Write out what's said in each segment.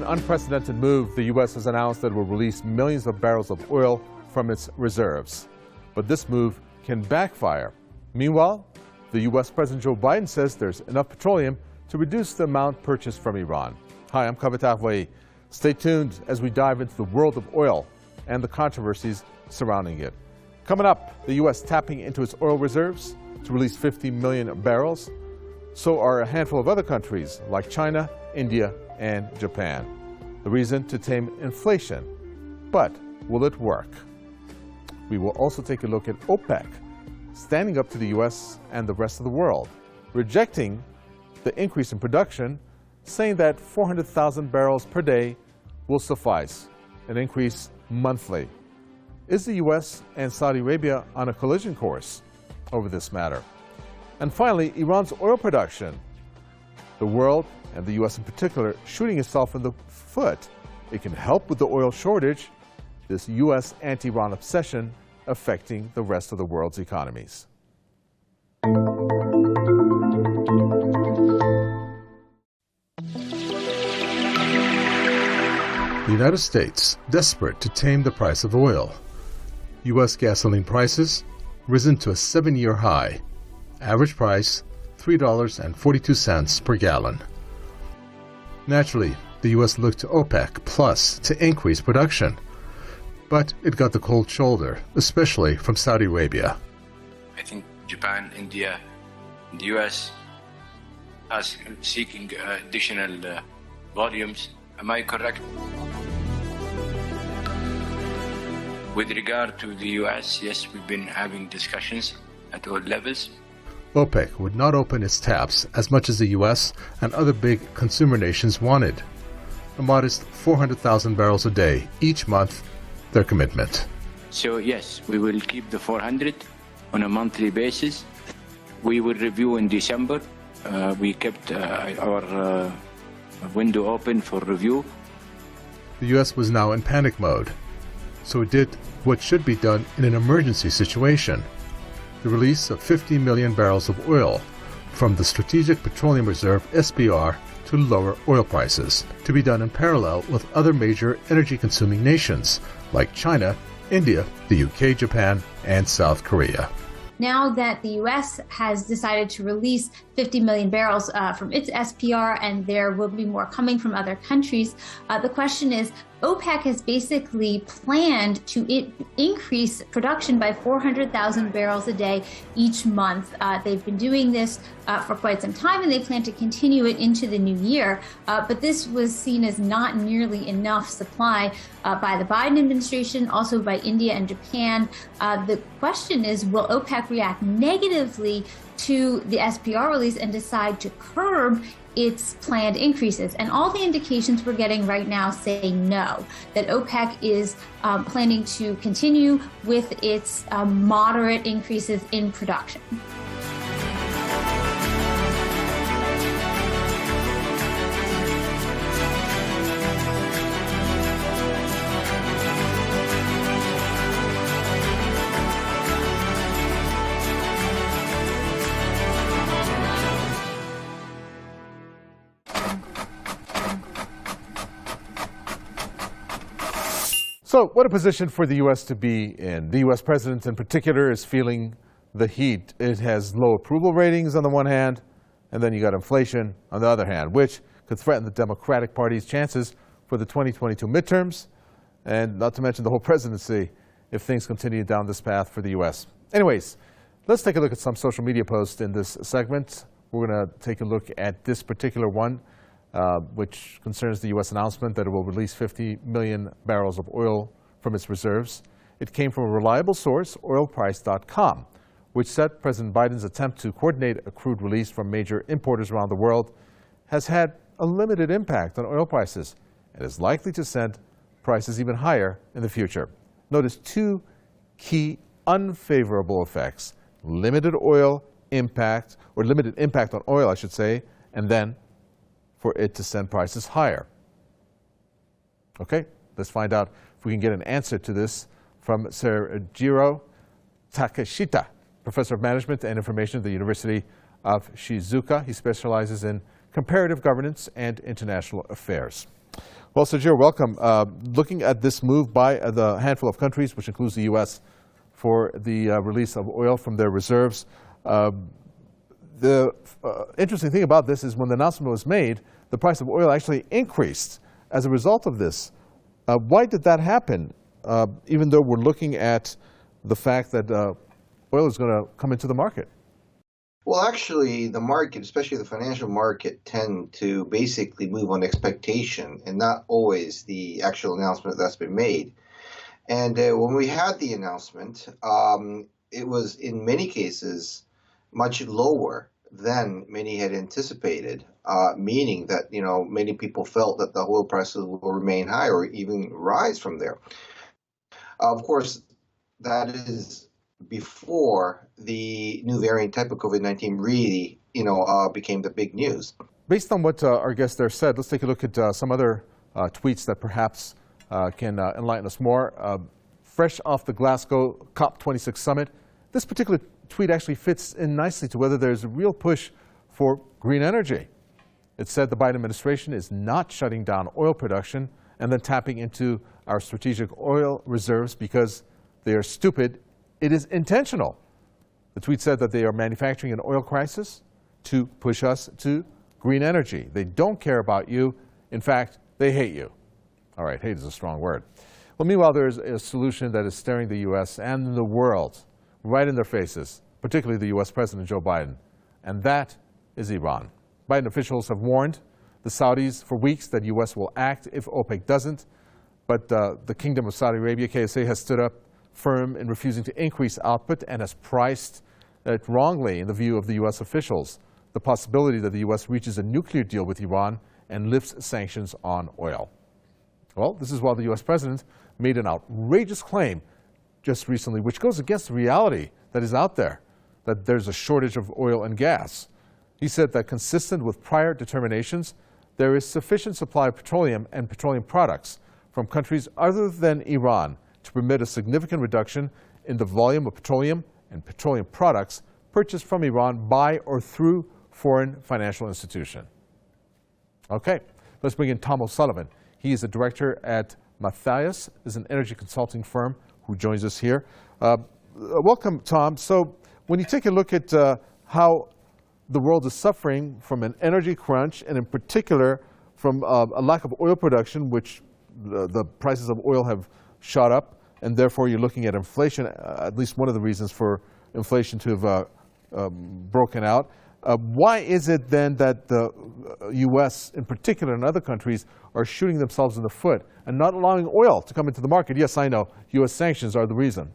unprecedented move, the U.S. has announced that it will release millions of barrels of oil from its reserves. But this move can backfire. Meanwhile, the U.S. President Joe Biden says there's enough petroleum to reduce the amount purchased from Iran. Hi, I'm Kavit Afway. Stay tuned as we dive into the world of oil and the controversies surrounding it. Coming up, the U.S. tapping into its oil reserves to release 50 million barrels. So are a handful of other countries like China, India, and Japan. The reason to tame inflation. But will it work? We will also take a look at OPEC standing up to the U.S. and the rest of the world, rejecting the increase in production, saying that 400,000 barrels per day will suffice, an increase monthly. Is the U.S. and Saudi Arabia on a collision course over this matter? And finally, Iran's oil production. The world, and the U.S. in particular, shooting itself in the foot. It can help with the oil shortage, this U.S. anti-Iran obsession affecting the rest of the world's economies. The United States, desperate to tame the price of oil. U.S. gasoline prices risen to a 7-year high. Average price, $3.42 per gallon. Naturally, the U.S. looked to OPEC Plus to increase production. But it got the cold shoulder, especially from Saudi Arabia. I think Japan, India, and the U.S. are seeking additional volumes. Am I correct? With regard to the U.S., yes, we've been having discussions at all levels. OPEC would not open its taps as much as the U.S. and other big consumer nations wanted. A modest 400,000 barrels a day each month, their commitment. So yes, we will keep the 400 on a monthly basis. We will review in December. We kept our window open for review. The U.S. was now in panic mode, so it did what should be done in an emergency situation. The release of 50 million barrels of oil from the Strategic Petroleum Reserve SPR to lower oil prices, to be done in parallel with other major energy-consuming nations like China, India, the UK, Japan, and South Korea. Now that the U.S. has decided to release 50 million barrels from its SPR, and there will be more coming from other countries, the question is, OPEC has basically planned to increase production by 400,000 barrels a day each month. They've been doing this for quite some time, and they plan to continue it into the new year. But this was seen as not nearly enough supply by the Biden administration, also by India and Japan. The question is, will OPEC react negatively to the SPR release and decide to curb its planned increases? And all the indications we're getting right now say no, that OPEC is planning to continue with its moderate increases in production. So what a position for the U.S. to be in. The U.S. president in particular is feeling the heat. It has low approval ratings on the one hand, and then you got inflation on the other hand, which could threaten the Democratic Party's chances for the 2022 midterms, and not to mention the whole presidency if things continue down this path for the U.S. Anyways, let's take a look at some social media posts in this segment. We're going to take a look at this particular one, which concerns the U.S. announcement that it will release 50 million barrels of oil from its reserves. It came from a reliable source, oilprice.com, which said President Biden's attempt to coordinate a crude release from major importers around the world has had a limited impact on oil prices and is likely to send prices even higher in the future. Notice two key unfavorable effects: limited oil impact, or limited impact on oil, I should say, and then for it to send prices higher. Okay, let's find out if we can get an answer to this from Sergio Takeshita, Professor of Management and Information at the University of Shizuoka. He specializes in comparative governance and international affairs. Well, Sajir, welcome. Looking at this move by the handful of countries, which includes the U.S., for the release of oil from their reserves, the interesting thing about this is when the announcement was made, the price of oil actually increased as a result of this. Why did that happen, even though we're looking at the fact that oil is going to come into the market? Well, actually, the market, especially the financial market, tend to basically move on expectation and not always the actual announcement that's been made. And when we had the announcement, it was in many cases much lower than many had anticipated, meaning that, many people felt that the oil prices will remain high or even rise from there. Of course, that is before the new variant type of COVID-19 really, became the big news. Based on what our guest there said, let's take a look at some other tweets that perhaps can enlighten us more. Fresh off the Glasgow COP26 summit, this particular tweet actually fits in nicely to whether there's a real push for green energy. It said the Biden administration is not shutting down oil production and then tapping into our strategic oil reserves because they are stupid. It is intentional. The tweet said that they are manufacturing an oil crisis to push us to green energy. They don't care about you. In fact, they hate you. All right, hate is a strong word. Well, meanwhile, there's a solution that is staring the U.S. and the world right in their faces, particularly the U.S. President Joe Biden, and that is Iran. Biden officials have warned the Saudis for weeks that U.S. will act if OPEC doesn't, but the Kingdom of Saudi Arabia, KSA, has stood up firm in refusing to increase output and has priced it wrongly in the view of the U.S. officials, the possibility that the U.S. reaches a nuclear deal with Iran and lifts sanctions on oil. Well, this is while the U.S. president made an outrageous claim just recently, which goes against the reality that is out there, that there's a shortage of oil and gas. He said that consistent with prior determinations, there is sufficient supply of petroleum and petroleum products from countries other than Iran to permit a significant reduction in the volume of petroleum and petroleum products purchased from Iran by or through foreign financial institution. Okay, let's bring in Tom O'Sullivan. He is a director at Matthias, is an energy consulting firm who joins us here. Welcome, Tom. So when you take a look at how the world is suffering from an energy crunch, and in particular from a lack of oil production, which the prices of oil have shot up, and therefore you're looking at inflation, at least one of the reasons for inflation to have broken out. Why is it then that the U.S. in particular and other countries are shooting themselves in the foot and not allowing oil to come into the market? Yes, I know, U.S. sanctions are the reason.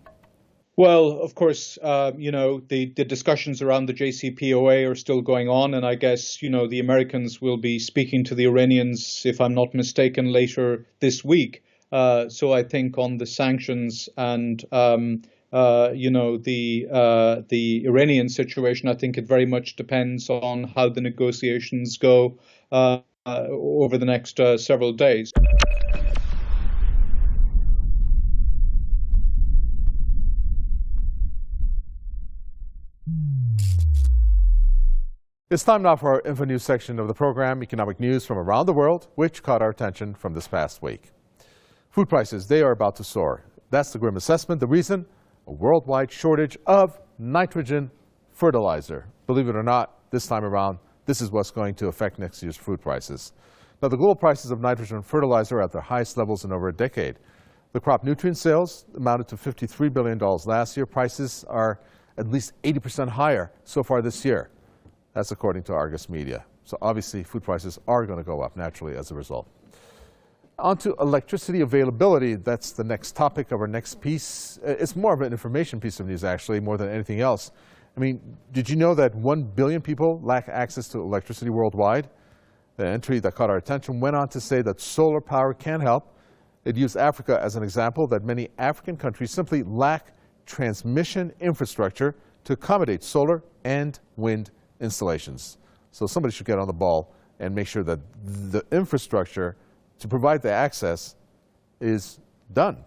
Well, of course, the discussions around the JCPOA are still going on, and I guess, the Americans will be speaking to the Iranians, if I'm not mistaken, later this week. So I think on the sanctions and, the Iranian situation, I think it very much depends on how the negotiations go over the next several days. It's time now for our Info News section of the program, economic news from around the world, which caught our attention from this past week. Food prices, they are about to soar. That's the grim assessment. The reason? A worldwide shortage of nitrogen fertilizer. Believe it or not, this time around, this is what's going to affect next year's food prices. Now, the global prices of nitrogen fertilizer are at their highest levels in over a decade. The crop nutrient sales amounted to $53 billion last year. Prices are at least 80% higher so far this year. That's according to Argus Media. So obviously, food prices are going to go up naturally as a result. On to electricity availability. That's the next topic of our next piece. It's more of an information piece of news, actually, more than anything else. I mean, did you know that 1 billion people lack access to electricity worldwide? The entry that caught our attention went on to say that solar power can help. It used Africa as an example, that many African countries simply lack transmission infrastructure to accommodate solar and wind installations. So somebody should get on the ball and make sure that the infrastructure to provide the access is done.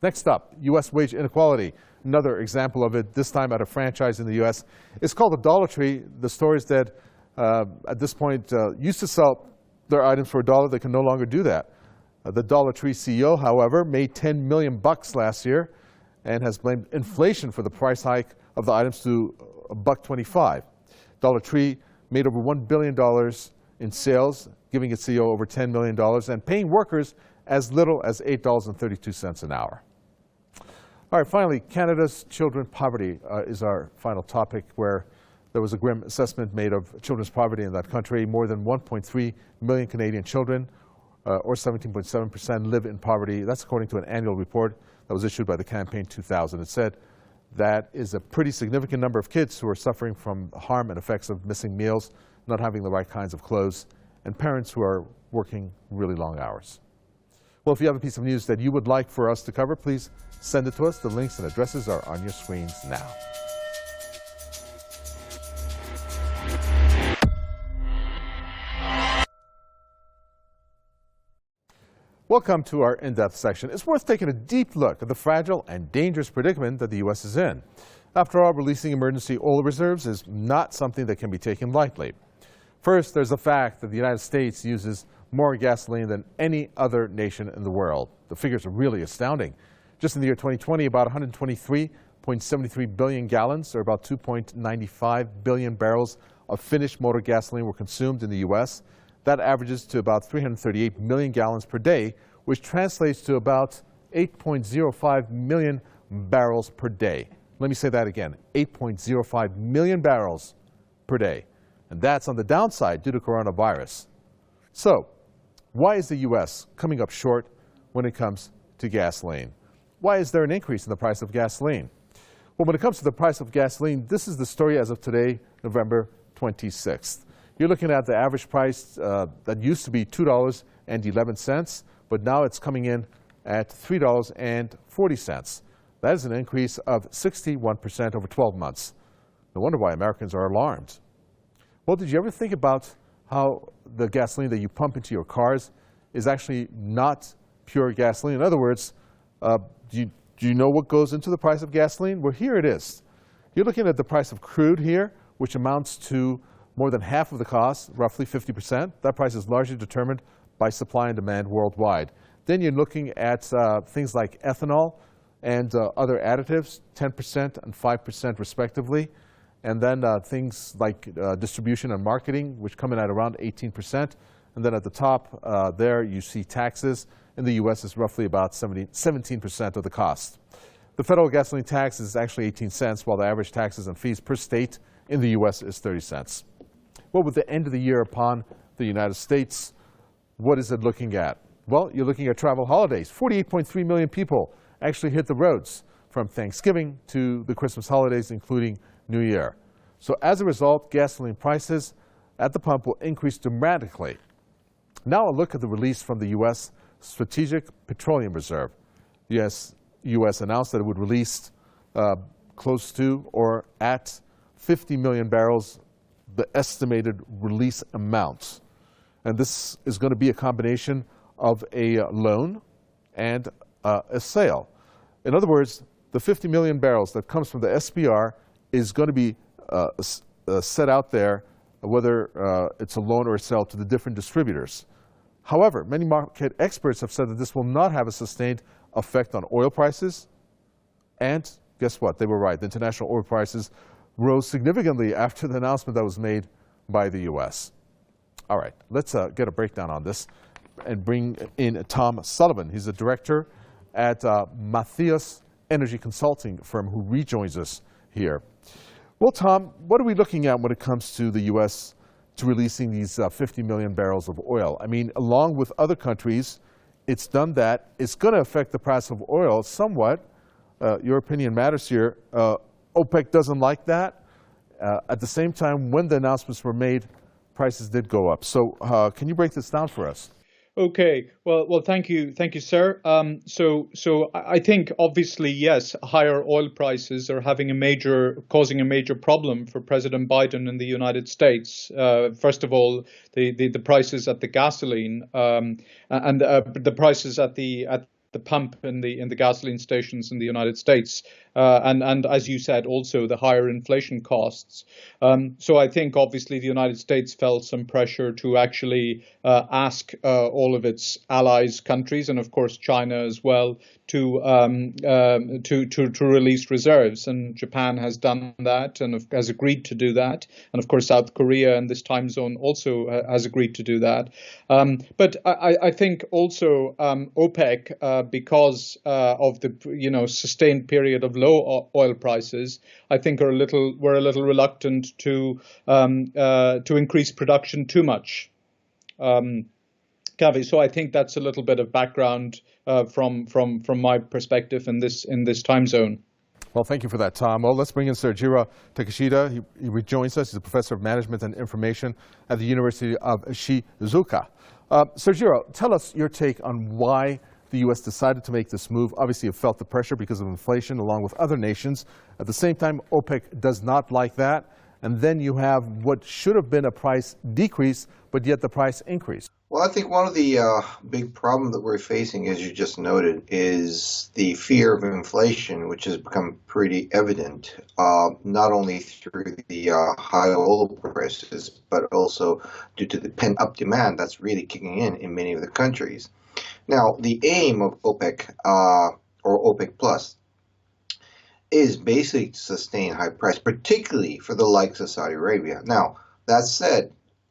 Next up, U.S. wage inequality. Another example of it, this time at a franchise in the U.S. It's called the Dollar Tree. The store is that at this point used to sell their items for $1. They can no longer do that. The Dollar Tree CEO, however, made $10 million last year and has blamed inflation for the price hike of the items to $1.25. Dollar Tree made over $1 billion in sales, giving its CEO over $10 million and paying workers as little as $8.32 an hour. All right, finally, Canada's children poverty is our final topic, where there was a grim assessment made of children's poverty in that country. More than 1.3 million Canadian children, or 17.7%, live in poverty. That's according to an annual report that was issued by the Campaign 2000. It said that is a pretty significant number of kids who are suffering from harm and effects of missing meals, not having the right kinds of clothes, and parents who are working really long hours. Well, if you have a piece of news that you would like for us to cover, please send it to us. The links and addresses are on your screens now. Welcome to our in-depth section. It's worth taking a deep look at the fragile and dangerous predicament that the U.S. is in. After all, releasing emergency oil reserves is not something that can be taken lightly. First, there's the fact that the United States uses more gasoline than any other nation in the world. The figures are really astounding. Just in the year 2020, about 123.73 billion gallons, or about 2.95 billion barrels of finished motor gasoline were consumed in the U.S. That averages to about 338 million gallons per day, which translates to about 8.05 million barrels per day. Let me say that again, 8.05 million barrels per day. And that's on the downside due to coronavirus. So, why is the U.S. coming up short when it comes to gasoline? Why is there an increase in the price of gasoline? Well, when it comes to the price of gasoline, this is the story as of today, November 26th. You're looking at the average price that used to be $2.11, but now it's coming in at $3.40. That is an increase of 61% over 12 months. No wonder why Americans are alarmed. Well, did you ever think about how the gasoline that you pump into your cars is actually not pure gasoline? In other words, do you know what goes into the price of gasoline? Well, here it is. You're looking at the price of crude here, which amounts to more than half of the cost, roughly 50%. That price is largely determined by supply and demand worldwide. Then you're looking at things like ethanol and other additives, 10% and 5% respectively. And then things like distribution and marketing, which come in at around 18%. And then at the top there, you see taxes. In the U.S., it's roughly about 17% of the cost. The federal gasoline tax is actually 18 cents, while the average taxes and fees per state in the U.S. is 30 cents. Well, with the end of the year upon the United States, what is it looking at? Well, you're looking at travel holidays. 48.3 million people actually hit the roads from Thanksgiving to the Christmas holidays, including New Year. So as a result, gasoline prices at the pump will increase dramatically. Now a look at the release from the U.S. Strategic Petroleum Reserve. U.S. announced that it would release close to or at 50 million barrels, the estimated release amounts. And this is going to be a combination of a loan and a sale. In other words, the 50 million barrels that comes from the SPR is going to be set out there, whether it's a loan or a sale, to the different distributors. However, many market experts have said that this will not have a sustained effect on oil prices. And guess what? They were right. The international oil prices rose significantly after the announcement that was made by the U.S. All right, let's get a breakdown on this and bring in Tom Sullivan. He's a director at Matthias Energy Consulting firm who rejoins us here. Well, Tom, what are we looking at when it comes to the U.S. to releasing these 50 million barrels of oil? I mean, along with other countries, it's done that. It's going to affect the price of oil somewhat. Your opinion matters here. OPEC doesn't like that. At the same time, when the announcements were made, prices did go up. So can you break this down for us? Okay. Well, thank you, sir. So I think obviously, yes, higher oil prices are causing a major problem for President Biden in the United States. First of all, the prices at the gasoline and the prices at the pump in the gasoline stations in the United States. and as you said, also the higher inflation costs. So I think obviously the United States felt some pressure to actually ask all of its allies countries, and of course China as well, to release reserves, and Japan has done that and has agreed to do that, and of course South Korea in this time zone also has agreed to do that. But I think also OPEC, because of the sustained period of low oil prices, I think were a little reluctant to increase production too much. Kavi, so I think that's a little bit of background from my perspective in this time zone. Well, thank you for that, Tom. Well, let's bring in Sergio Takeshita. He rejoins us. He's a professor of management and information at the University of Shizuoka. Sergio, tell us your take on why the U.S. decided to make this move. Obviously, it felt the pressure because of inflation along with other nations. At the same time, OPEC does not like that. And then you have what should have been a price decrease, but yet the price increase. Well, I think one of the big problems that we're facing, as you just noted, is the fear of inflation, which has become pretty evident, not only through the high oil prices, but also due to the pent-up demand that's really kicking in many of the countries. Now, the aim of OPEC, or OPEC Plus, is basically to sustain high price, particularly for the likes of Saudi Arabia. Now, that said,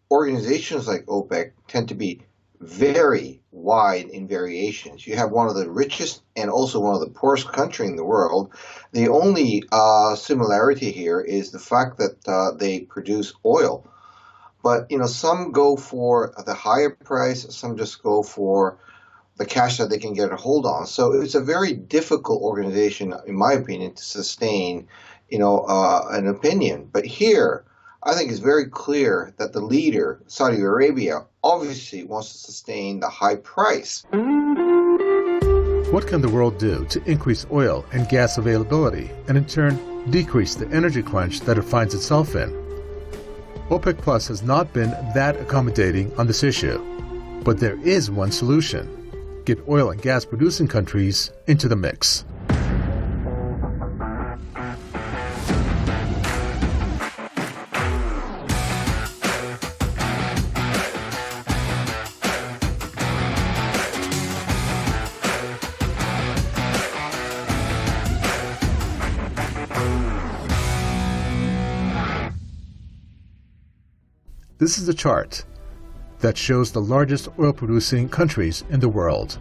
organizations like OPEC tend to be very wide in variations. You have one of the richest and also one of the poorest countries in the world. The only similarity here is the fact that they produce oil. But, some go for the higher price, some just go for the cash that they can get a hold on. So it's a very difficult organization, in my opinion, to sustain, an opinion. But here, I think it's very clear that the leader, Saudi Arabia, obviously wants to sustain the high price. What can the world do to increase oil and gas availability and in turn decrease the energy crunch that it finds itself in? OPEC Plus has not been that accommodating on this issue, but there is one solution: get oil and gas producing countries into the mix. This is a chart that shows the largest oil-producing countries in the world.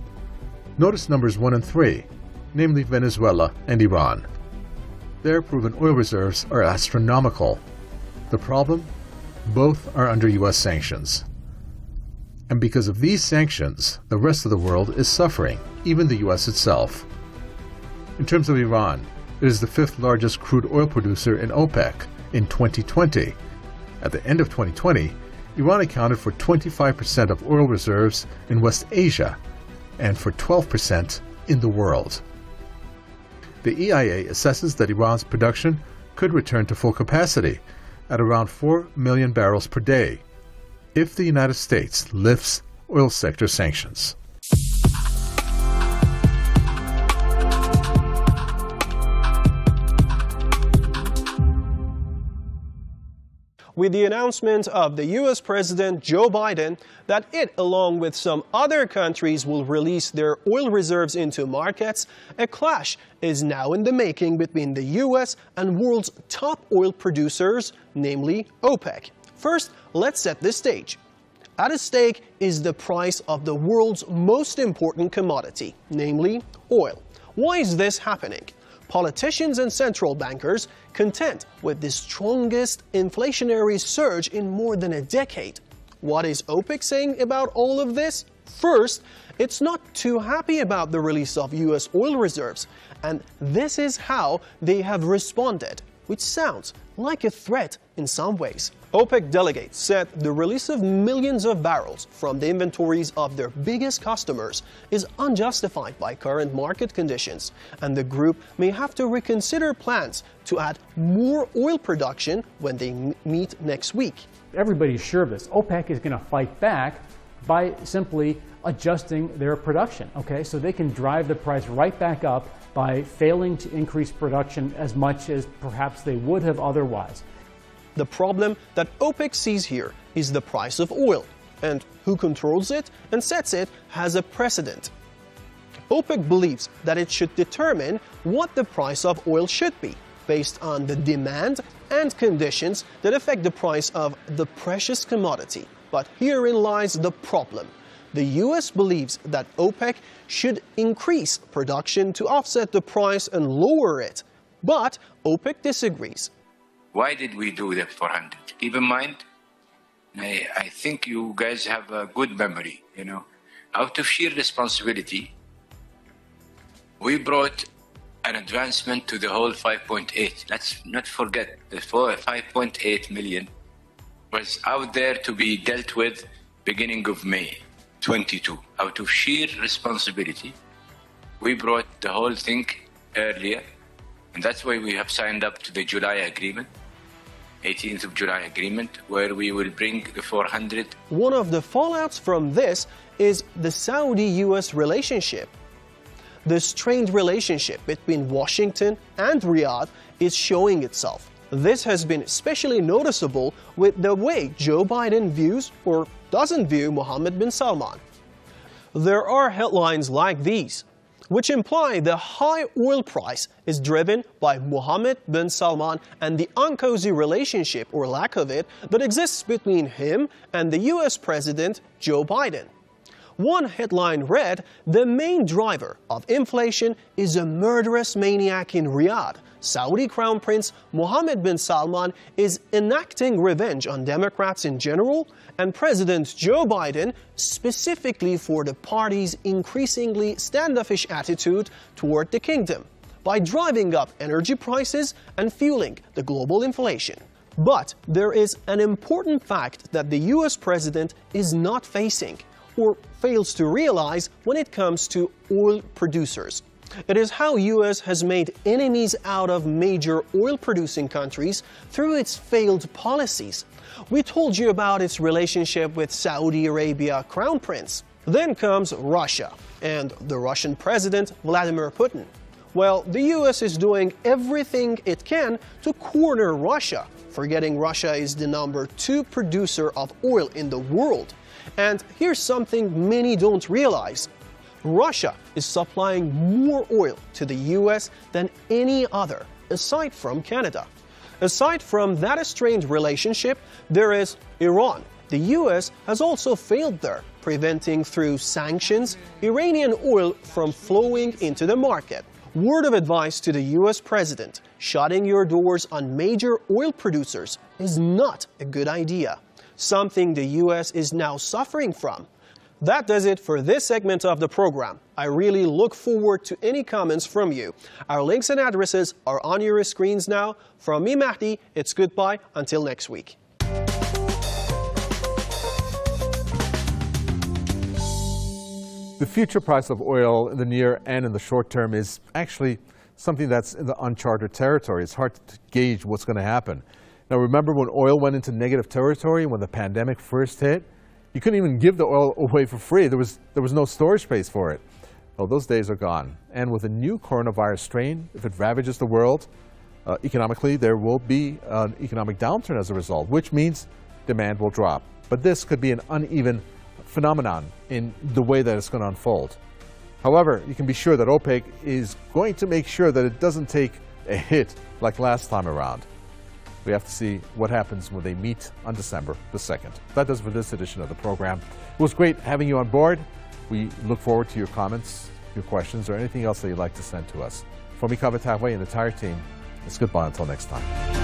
Notice numbers 1 and 3, namely Venezuela and Iran. Their proven oil reserves are astronomical. The problem? Both are under U.S. sanctions. And because of these sanctions, the rest of the world is suffering, even the U.S. itself. In terms of Iran, it is the 5th largest crude oil producer in OPEC in 2020. At the end of 2020, Iran accounted for 25% of oil reserves in West Asia and for 12% in the world. The EIA assesses that Iran's production could return to full capacity at around 4 million barrels per day if the United States lifts oil sector sanctions. With the announcement of the U.S. President Joe Biden that it, along with some other countries, will release their oil reserves into markets, a clash is now in the making between the U.S. and world's top oil producers, namely OPEC. First, let's set the stage. At stake is the price of the world's most important commodity, namely oil. Why is this happening? Politicians and central bankers content with the strongest inflationary surge in more than a decade. What is OPEC saying about all of this? First, it's not too happy about the release of U.S. oil reserves, and this is how they have responded, which sounds like a threat in some ways. OPEC delegates said the release of millions of barrels from the inventories of their biggest customers is unjustified by current market conditions, and the group may have to reconsider plans to add more oil production when they meet next week. Everybody's sure of this. OPEC is going to fight back by simply adjusting their production, okay? So they can drive the price right back up by failing to increase production as much as perhaps they would have otherwise. The problem that OPEC sees here is the price of oil, and who controls it and sets it has a precedent. OPEC believes that it should determine what the price of oil should be, based on the demand and conditions that affect the price of the precious commodity. But herein lies the problem. The US believes that OPEC should increase production to offset the price and lower it. But OPEC disagrees. Why did we do the 400? Keep in mind, I think you guys have a good memory, Out of sheer responsibility, we brought an advancement to the whole 5.8. Let's not forget the 5.8 million was out there to be dealt with beginning of May 22. Out of sheer responsibility, we brought the whole thing earlier, and that's why we have signed up to the July agreement, 18th of July agreement, where we will bring the 400. One of the fallouts from this is the Saudi-US relationship. The strained relationship between Washington and Riyadh is showing itself. This has been especially noticeable with the way Joe Biden views or doesn't view Mohammed bin Salman. There are headlines like these, which imply the high oil price is driven by Mohammed bin Salman and the uncozy relationship, or lack of it, that exists between him and the US President Joe Biden. One headline read, "The main driver of inflation is a murderous maniac in Riyadh. Saudi Crown Prince Mohammed bin Salman is enacting revenge on Democrats in general and President Joe Biden specifically for the party's increasingly standoffish attitude toward the kingdom by driving up energy prices and fueling the global inflation." But there is an important fact that the US president is not facing, or fails to realize when it comes to oil producers. It is how US has made enemies out of major oil-producing countries through its failed policies. We told you about its relationship with Saudi Arabia Crown Prince. Then comes Russia and the Russian President Vladimir Putin. Well, the US is doing everything it can to corner Russia, forgetting Russia is the #2 producer of oil in the world. And here's something many don't realize. Russia is supplying more oil to the US than any other, aside from Canada. Aside from that strained relationship, there is Iran. The US has also failed there, preventing through sanctions Iranian oil from flowing into the market. Word of advice to the US president: shutting your doors on major oil producers is not a good idea, something the US is now suffering from. That does it for this segment of the program. I really look forward to any comments from you. Our links and addresses are on your screens now. From me, Mahdi, it's goodbye until next week. The future price of oil in the near and in the short term is actually something that's in the uncharted territory. It's hard to gauge what's going to happen. Now, remember when oil went into negative territory when the pandemic first hit? You couldn't even give the oil away for free. There was no storage space for it. Well, those days are gone. And with a new coronavirus strain, if it ravages the world, economically, there will be an economic downturn as a result, which means demand will drop. But this could be an uneven phenomenon in the way that it's going to unfold. However, you can be sure that OPEC is going to make sure that it doesn't take a hit like last time around. We have to see what happens when they meet on December the 2nd. That does it for this edition of the program. It was great having you on board. We look forward to your comments, your questions, or anything else that you'd like to send to us. From me, Kaveh Taway, and the entire team, it's goodbye until next time.